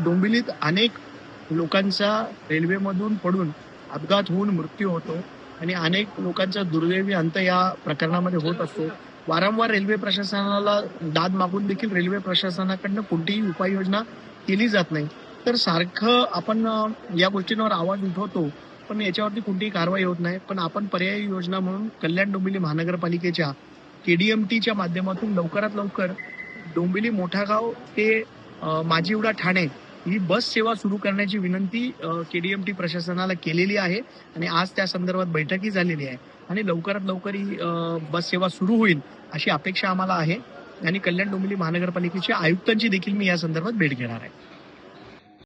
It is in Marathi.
डोंबिवलीत अनेक लोकांचा रेल्वेमधून पडून अपघात होऊन मृत्यू होतो आणि अनेक लोकांचा दुर्दैवी अंत या प्रकरणामध्ये होत असतो. वारंवार रेल्वे प्रशासनाला दाद मागून देखील रेल्वे प्रशासनाकडनं कोणतीही उपाययोजना केली जात नाही. तर सारखं आपण या गोष्टींवर आवाज उठवतो, पण याच्यावरती कोणतीही कारवाई होत नाही. पण आपण पर्यायी योजना म्हणून कल्याण डोंबिवली महानगरपालिकेच्या केडीएमटीच्या माध्यमातून लवकरात लवकर डोंबिवली मोठा गाव ते माजिवडा ठाणे ही बस सेवा सुरू करण्याची विनंती केडीएमटी प्रशासनाला केलेली आहे आणि आज त्या संदर्भात बैठकही झालेली आहे आणि लवकरात लवकर ही बस सेवा सुरू होईल अशी अपेक्षा आम्हाला आहे आणि कल्याण डोंबिवली महानगरपालिकेच्या आयुक्तांची देखील मी या संदर्भात भेट घेणार आहे.